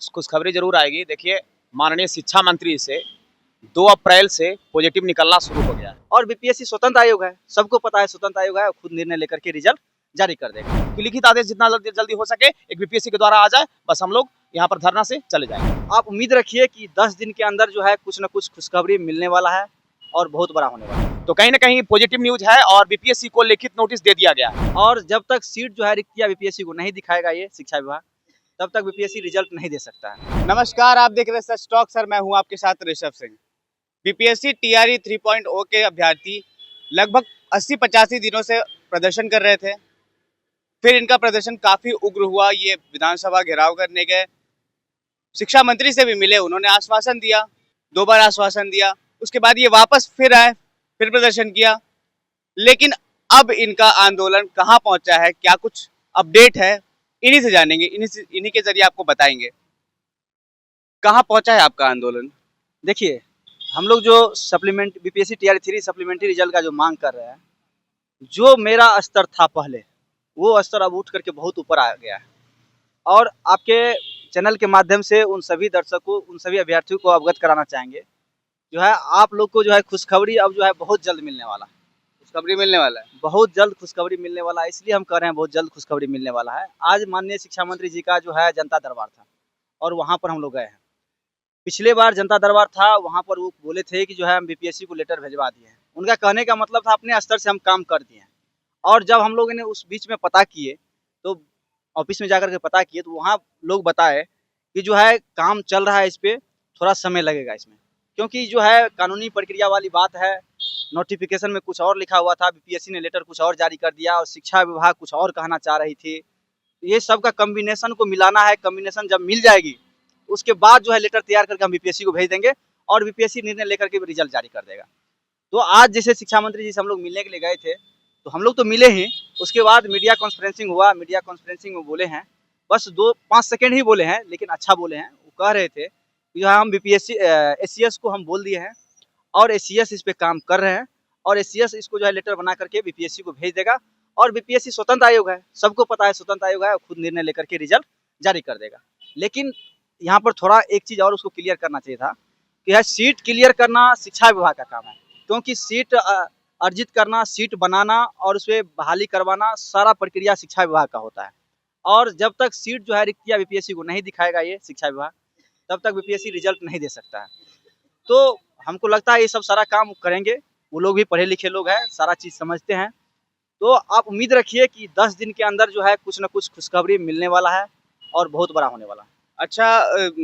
खुशखबरी जरूर आएगी। देखिए, माननीय शिक्षा मंत्री से 2 अप्रैल से पॉजिटिव निकलना शुरू हो गया है। और बीपीएससी स्वतंत्र आयोग है, सबको पता है स्वतंत्र आयोग है, खुद निर्णय लेकर के रिजल्ट जारी कर देगा। कि लिखित आदेश जितना जल्दी हो सके एक बीपीएससी के द्वारा आ जाए, बस हम लोग यहाँ पर धरना से चले जाएं। आप उम्मीद रखिए कि 10 दिन के अंदर जो है कुछ न कुछ खुशखबरी मिलने वाला है और बहुत बड़ा होने वाला है। तो कहीं ना कहीं पॉजिटिव न्यूज है और बीपीएससी को लिखित नोटिस दे दिया गया है। और जब तक सीट जो है रिक्तियाँ बीपीएससी को नहीं दिखाएगा ये शिक्षा विभाग, तब तक बीपीएससी रिजल्ट नहीं दे सकता है। नमस्कार, आप देख रहे हैं सच टॉक। सर, मैं हूं आपके साथ ऋषभ सिंह। बीपीएससी टीआरई 3.0 के अभ्यर्थी लगभग 80-85 दिनों से प्रदर्शन कर रहे थे। फिर इनका प्रदर्शन काफी उग्र हुआ। ये विधानसभा घेराव करने गए, शिक्षा मंत्री से भी मिले, उन्होंने आश्वासन दिया, 2 बार आश्वासन दिया। उसके बाद ये वापस फिर आए, फिर प्रदर्शन किया। लेकिन अब इनका आंदोलन कहाँ पहुंचा है, क्या कुछ अपडेट है, इन्हीं से जानेंगे, इन्हीं के जरिए आपको बताएंगे कहाँ पहुंचा है आपका आंदोलन। देखिए, हम लोग जो supplement BPSC TRE 3 supplementary result का जो मांग कर रहे हैं, जो मेरा स्तर था पहले, वो स्तर अब उठ करके बहुत ऊपर आ गया है। और आपके चैनल के माध्यम से उन सभी दर्शकों, उन सभी अभ्यर्थियों को अवगत कराना चाहेंगे, जो है आप लोग को जो है खुशखबरी अब जो है बहुत जल्द मिलने वाला है। खुशखबरी मिलने वाला है, बहुत जल्द खुशखबरी मिलने वाला है, इसलिए हम कह रहे हैं बहुत जल्द खुशखबरी मिलने वाला है। आज माननीय शिक्षा मंत्री जी का जो है जनता दरबार था और वहाँ पर हम लोग गए हैं। पिछले बार जनता दरबार था, वहाँ पर वो बोले थे कि जो है हम बीपीएससी को लेटर भिजवा दिए हैं। उनका कहने का मतलब था अपने स्तर से हम काम कर दिए हैं। और जब हम लोगों ने उस बीच में पता किए, तो ऑफिस में जाकर के पता किए, तो वहाँ लोग बताए कि जो है काम चल रहा है, इस पर थोड़ा समय लगेगा इसमें, क्योंकि जो है कानूनी प्रक्रिया वाली बात है। नोटिफिकेशन में कुछ और लिखा हुआ था, बीपीएससी ने लेटर कुछ और जारी कर दिया और शिक्षा विभाग कुछ और कहना चाह रही थी। ये सब का कम्बिनेशन को मिलाना है। कम्बिनेशन जब मिल जाएगी, उसके बाद जो है लेटर तैयार करके हम बीपीएससी को भेज देंगे और बीपीएससी निर्णय लेकर के रिजल्ट जारी कर देगा। तो आज जैसे शिक्षा मंत्री जी से हम लोग मिलने के लिए गए थे, तो हम लोग तो मिले ही, उसके बाद मीडिया कॉन्फ्रेंसिंग हुआ। मीडिया कॉन्फ्रेंसिंग में बोले हैं, बस 2-5 सेकेंड ही बोले हैं, लेकिन अच्छा बोले हैं। वो कह रहे थे कि जो है हम बीपीएससी एसीएस को हम बोल दिए हैं और एसीएस इस पे काम कर रहे हैं और एसीएस इसको जो है लेटर बना करके बीपीएससी को भेज देगा। और बीपीएससी स्वतंत्र आयोग है, सबको पता है स्वतंत्र आयोग है, खुद निर्णय लेकर के रिजल्ट जारी कर देगा। लेकिन यहाँ पर थोड़ा एक चीज़ और उसको क्लियर करना चाहिए था कि है सीट क्लियर करना शिक्षा विभाग का काम है, क्योंकि सीट अर्जित करना, सीट बनाना और उस पर बहाली करवाना, सारा प्रक्रिया शिक्षा विभाग का होता है। और जब तक सीट जो है रिक्तियाँ बीपीएससी को नहीं दिखाएगा ये शिक्षा विभाग, तब तक बीपीएससी रिजल्ट नहीं दे सकता है। तो हमको लगता है ये सब सारा काम करेंगे। वो लोग भी पढ़े लिखे लोग हैं, सारा चीज़ समझते हैं। तो आप उम्मीद रखिए कि 10 दिन के अंदर जो है कुछ न कुछ खुशखबरी मिलने वाला है और बहुत बड़ा होने वाला है। अच्छा,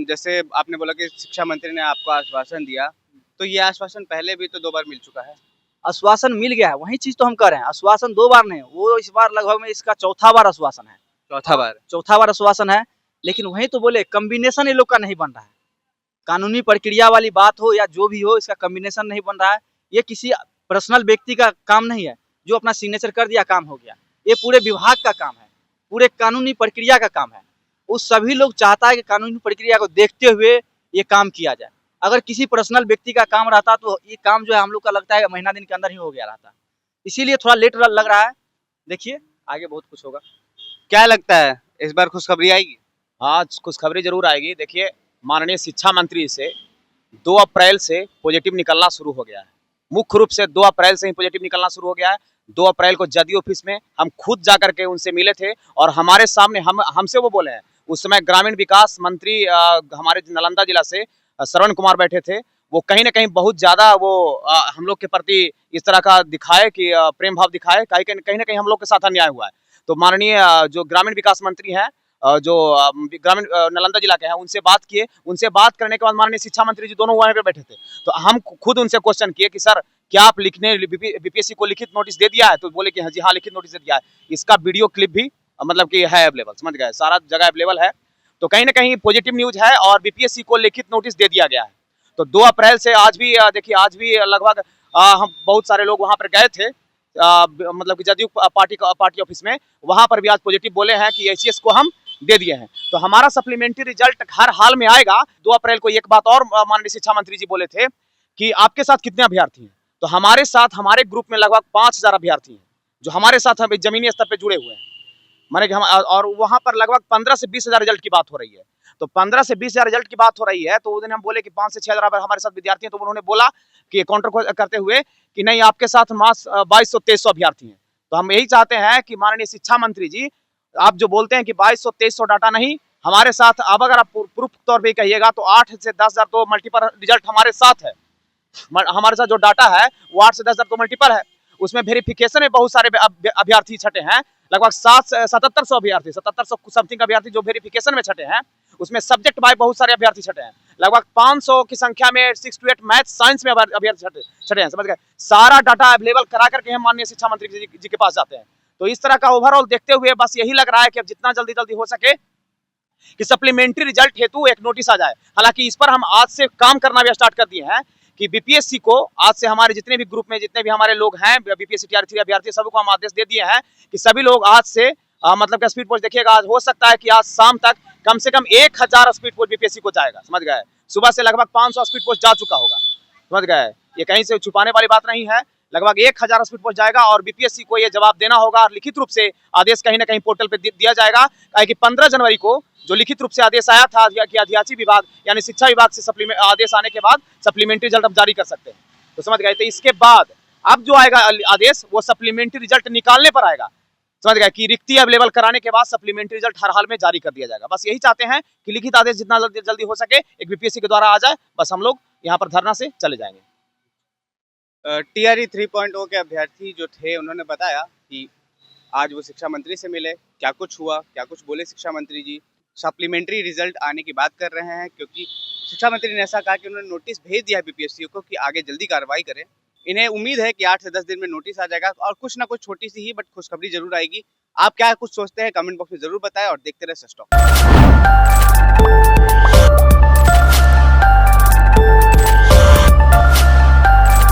जैसे आपने बोला कि शिक्षा मंत्री ने आपको आश्वासन दिया, तो ये आश्वासन पहले भी तो 2 बार मिल चुका है। आश्वासन मिल गया है, वही चीज़ तो हम कर रहे हैं। आश्वासन 2 बार नहीं, वो इस बार लगभग में इसका चौथा बार आश्वासन है। चौथा बार आश्वासन है, लेकिन वही तो बोले कम्बिनेशन ये लोग का नहीं बन रहा है। कानूनी प्रक्रिया वाली बात हो या जो भी हो, इसका कम्बिनेशन नहीं बन रहा है। ये किसी पर्सनल व्यक्ति का काम नहीं है जो अपना सिग्नेचर कर दिया काम हो गया। ये पूरे विभाग का काम है, पूरे कानूनी प्रक्रिया का काम है। उस सभी लोग चाहता है कि कानूनी प्रक्रिया को देखते हुए ये काम किया जाए। अगर किसी पर्सनल व्यक्ति का काम रहता तो ये काम जो है हम लोग का लगता है महीना दिन के अंदर ही हो गया रहता। इसीलिए थोड़ा लेट लग रहा है। देखिए आगे बहुत कुछ होगा। क्या लगता है इस बार खुशखबरी आएगी? हाँ, खुशखबरी जरूर आएगी। देखिए, माननीय शिक्षा मंत्री से 2 अप्रैल से पॉजिटिव निकलना शुरू हो गया है। मुख्य रूप से 2 अप्रैल से ही पॉजिटिव निकलना शुरू हो गया है। 2 अप्रैल को जदयू ऑफिस में हम खुद जा करके उनसे मिले थे और हमारे सामने हमसे वो बोले हैं। उस समय ग्रामीण विकास मंत्री हमारे नालंदा जिला से श्रवण कुमार बैठे थे। वो कहीं ना कहीं बहुत ज़्यादा वो हम लोग के प्रति इस तरह का दिखाए कि प्रेम भाव दिखाए, कहीं ना कहीं हम लोग के साथ अन्याय हुआ है। तो माननीय जो ग्रामीण विकास मंत्री हैं, जो ग्रामीण नालंदा जिला के हैं, उनसे बात किए। उनसे बात करने के बाद माननीय शिक्षा मंत्री जी दोनों वहाँ पे बैठे थे। तो हम खुद उनसे क्वेश्चन किए कि सर, क्या आप बीपीएससी को लिखित नोटिस दे दिया है? तो बोले कि हाँ जी, हाँ लिखित नोटिस दे दिया है। इसका वीडियो क्लिप भी मतलब कि है अवेलेबल, समझ गए, सारा जगह अवेलेबल है। तो कहीं ना कहीं पॉजिटिव न्यूज है और बीपीएससी को लिखित नोटिस दे दिया गया है। तो 2 अप्रैल से आज भी देखिए, आज भी लगभग हम बहुत सारे लोग वहाँ पर गए थे, मतलब कि जदयू पार्टी ऑफिस में। वहाँ पर भी आज पॉजिटिव बोले हैं कि एसीएस को हम दे दिए हैं। तो हमारा सप्लीमेंट्री रिजल्ट हर हाल में आएगा। 2 अप्रैल को एक बात और माननीय शिक्षा मंत्री जी बोले थे कि आपके साथ कितने अभ्यर्थी हैं? तो हमारे साथ, हमारे ग्रुप में लगभग 5000 अभ्यर्थी हैं जो हमारे साथ जमीनी स्तर पर जुड़े हुए हैं। माने कि हम, और वहाँ पर लगभग 15 से 20 हजार रिजल्ट की बात हो रही है। तो 15 से 20 हजार रिजल्ट की बात हो रही है, तो उस दिन हम बोले कि 5 से 6 हजार हमारे साथ विद्यार्थी हैं, तो उन्होंने बोला कि काउंटर करते हुए कि नहीं, आपके साथ मास 2200-2300 अभ्यर्थी हैं। तो हम यही चाहते हैं कि माननीय शिक्षा मंत्री जी, आप जो बोलते हैं कि 2200-2300 डाटा नहीं, हमारे साथ अब अगर आप प्रूफ तौर पर कहिएगा तो 8 से 10 हजार तो मल्टीपल रिजल्ट हमारे साथ है। हमारे साथ जो डाटा है वो 8 से 10 हजार तो मल्टीपल है। उसमें वेरिफिकेशन में बहुत सारे अभ्यर्थी छटे हैं, लगभग 7700 अभ्यर्थी, 7700 समथिंग अभ्यर्थी जो वेरिफिकेशन में छटे हैं। उसमें सब्जेक्ट बाय बहुत सारे अभ्यर्थी छटे हैं, लगभग 500 की संख्या में 6 to 8 मैथ साइंस में अभ्यर्थी छटे हैं। समझ गए? सारा डाटा अवेलेबल करा करके हम माननीय शिक्षा मंत्री जी के पास जाते हैं। तो इस तरह का ओवरऑल देखते हुए बस यही लग रहा है कि अब जितना जल्दी हो सके कि सप्लीमेंट्री रिजल्ट हेतु एक नोटिस आ जाए। हालांकि इस पर हम आज से काम करना भी स्टार्ट कर दिए हैं कि बीपीएससी को आज से हमारे जितने भी ग्रुप में जितने भी हमारे लोग हैं बीपीएससी टीआर 3 अभ्यर्थी, सभी को हम आदेश दे दिए हैं कि सभी लोग आज से मतलब कि स्पीड पोस्ट देखिएगा। आज हो सकता है कि आज शाम तक कम से कम 1000 स्पीड पोस्ट बीपीएससी को जाएगा। समझ गए? सुबह से लगभग 500 स्पीड पोस्ट जा चुका होगा। समझ गए? ये कहीं से छुपाने वाली बात नहीं है। लगभग 1000 स्पीड पोस्ट जाएगा और बीपीएससी को ये जवाब देना होगा और लिखित रूप से आदेश कहीं ना कहीं पोर्टल पे दिया जाएगा। कि 15 जनवरी को जो लिखित रूप से आदेश आया था कि आदिवासी विभाग यानी शिक्षा विभाग से आदेश आने के बाद सप्लीमेंट्री रिजल्ट अब जारी कर सकते हैं। तो समझ गए? तो इसके बाद अब जो आएगा आदेश वो सप्लीमेंट्री रिजल्ट निकालने पर आएगा। समझ गए? कि रिक्ति अवेलेबल कराने के बाद सप्लीमेंट्री रिजल्ट हर हाल में जारी कर दिया जाएगा। बस यही चाहते हैं कि लिखित आदेश जितना जल्दी हो सके एक बीपीएससी के द्वारा आ जाए, बस हम लोग यहाँ पर धरना से चले जाएंगे। टीआरई 3.0 के अभ्यर्थी जो थे उन्होंने बताया कि आज वो शिक्षा मंत्री से मिले, क्या कुछ हुआ, क्या कुछ बोले शिक्षा मंत्री जी। सप्लीमेंट्री रिजल्ट आने की बात कर रहे हैं क्योंकि शिक्षा मंत्री ने ऐसा कहा कि उन्होंने नोटिस भेज दिया है बीपीएससी को कि आगे जल्दी कार्रवाई करें। इन्हें उम्मीद है कि 8 से 10 दिन में नोटिस आ जाएगा और कुछ ना कुछ छोटी सी ही बट खुशखबरी जरूर आएगी। आप क्या कुछ सोचते हैं कमेंट बॉक्स में जरूर बताएं और देखते रहे सच टॉक।